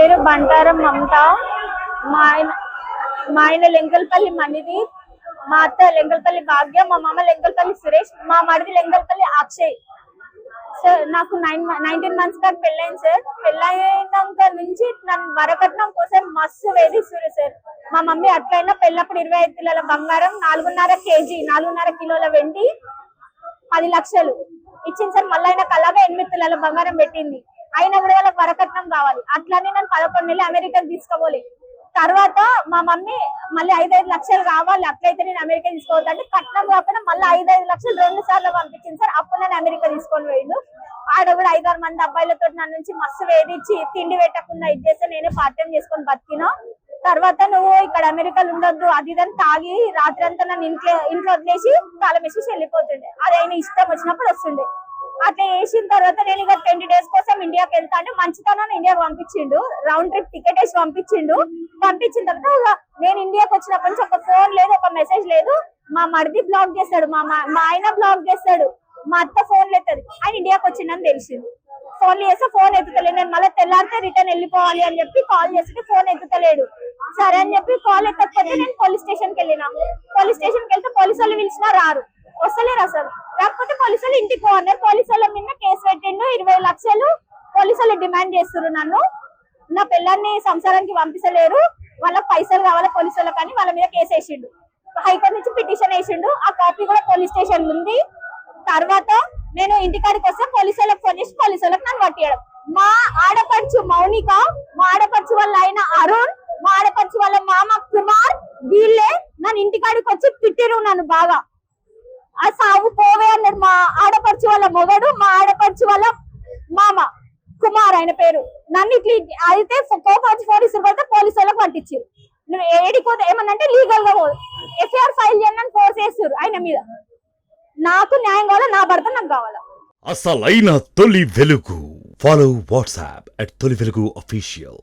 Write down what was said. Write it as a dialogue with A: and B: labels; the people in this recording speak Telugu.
A: పేరు బంటారం మమత. మా ఆయన మా ఆయన లెంగల్పల్లి మణిదీప్, మా అత్త లెంగల్పల్లి భాగ్య, మా మామ లెంగల్పల్లి సురేష్, మా మరిది లెంగల్పల్లి అక్షయ్. సార్ నాకు 19 months దాకా పెళ్ళైంది సార్. పెళ్ళైనాక నుంచి నన్ను వరకట్నం కోసం మస్తు వేధిస్తున్నారు సార్. మా మమ్మీ అట్లయినా పెళ్ళప్పుడు 25 తులాల బంగారం, 4.5 కిలోల వెండి, 10 లక్షలు ఇచ్చింది సార్. మళ్ళీ ఆయనకు అలాగే 8 తులాల బంగారం పెట్టింది. అయినా కూడా వాళ్ళకి వరకట్నం కావాలి. అట్లానే నన్ను 11 నెలలు అమెరికాకి తీసుకోవాలి. తర్వాత మా మమ్మీ మళ్ళీ 5 లక్షలు కావాలి, అట్లయితే నేను అమెరికా తీసుకోవద్దు అంటే కట్నం కాకుండా మళ్ళీ 5 లక్షలు 2 సార్లు పంపించింది సార్. అప్పుడు నేను అమెరికా తీసుకొని పోయిండు. ఆడ కూడా 5-6 మంది అబ్బాయిలతో నన్ను నుంచి మస్తు వేధించి తిండి పెట్టకుండా ఇది చేస్తే నేనే పార్ట్ టైం చేసుకొని బతికినా. తర్వాత నువ్వు ఇక్కడ అమెరికాలో ఉండొద్దు అది ఇదని తాగి రాత్రి అంతా నన్ను ఇంట్లో వదిలేసి తాళం వేసి వెళ్ళిపోతుండే. అది ఆయన ఇష్టం వచ్చినప్పుడు వస్తుండే. అట్లా వేసిన తర్వాత నేను ఇక 20 days కోసం ఇండియాకి వెళ్తా అంటే మంచితనం ఇండియాకి పంపించిండు. రౌండ్ ట్రిప్ టికెట్ వేసి పంపించిండు. పంపించిన తర్వాత నేను ఇండియాకి వచ్చినప్పటి నుంచి ఒక ఫోన్ లేదు, ఒక మెసేజ్ లేదు. మా మరిది బ్లాక్ చేస్తాడు, మా ఆయన బ్లాక్ చేస్తాడు, మా అత్త ఫోన్ లేతుంది. ఆయన ఇండియాకి వచ్చిందని తెలిసింది. ఫోన్ చేస్తే ఫోన్ ఎత్తుతలేడు. నేను మళ్ళీ తెల్లారితే రిటర్న్ వెళ్ళిపోవాలి అని చెప్పి కాల్ చేస్తే ఫోన్ ఎత్తుతలేడు. సరే అని చెప్పి కాల్ ఎత్తకపోతే నేను పోలీస్ స్టేషన్కి వెళ్ళినా. పోలీస్ స్టేషన్కి వెళ్తే పోలీసు వాళ్ళు పిలిచినా రారు, వస్తలేరు అసలు. రాకపోతే పోలీసు వాళ్ళు ఇంటికి పోన్నారు. పోలీసు వాళ్ళ మీద కేసు పెట్టిండు. 20 లక్షలు పోలీసు వాళ్ళు డిమాండ్ చేస్తున్నారు నన్ను. నా పిల్లల్ని సంసారానికి పంపించలేరు, వాళ్ళకి పైసలు కావాలి పోలీసు వాళ్ళకి అని వాళ్ళ మీద కేసు వేసిండు. హైకోర్టు నుంచి పిటిషన్ వేసిండు. ఆ కాపీ కూడా పోలీస్ స్టేషన్ ఉంది. తర్వాత నేను ఇంటికాడికి వస్తే పోలీసు వాళ్ళకి ఫోన్ చేసి పోలీసు వాళ్ళకి నన్ను పట్టియడం. మా ఆడపడుచు మౌనిక, మా ఆడపడుచు వాళ్ళ ఆయన అరుణ్, మా ఆడపడుచు వాళ్ళ మామ కుమార్, వీళ్ళే నన్ను ఇంటికాడికి వచ్చి తిట్టిరు నన్ను బాగా. ఆ సాగు పోవే అన్నాడు మా ఆడపడుచు వాళ్ళ మొగడు, మా ఆడపడుచు వాళ్ళ మామ కుమార్ ఆయన పేరు. నన్ను ఇట్లా అయితే కోపం పోలీసులు పడితే పోలీసు వాళ్ళకి పట్టించారు. నువ్వు ఏడిపోతే ఏమన్నంటే లీగల్ గా ఎఫ్ఐఆర్ ఫైల్ చేయని ఫోర్స్ చేస్తారు ఆయన మీద. నాకు న్యాయం కావాలా, నా భర్త నాకు కావాలా.
B: అసలైన తొలి వెలుగు. ఫాలో వాట్సాప్ @తొలి వెలుగు official.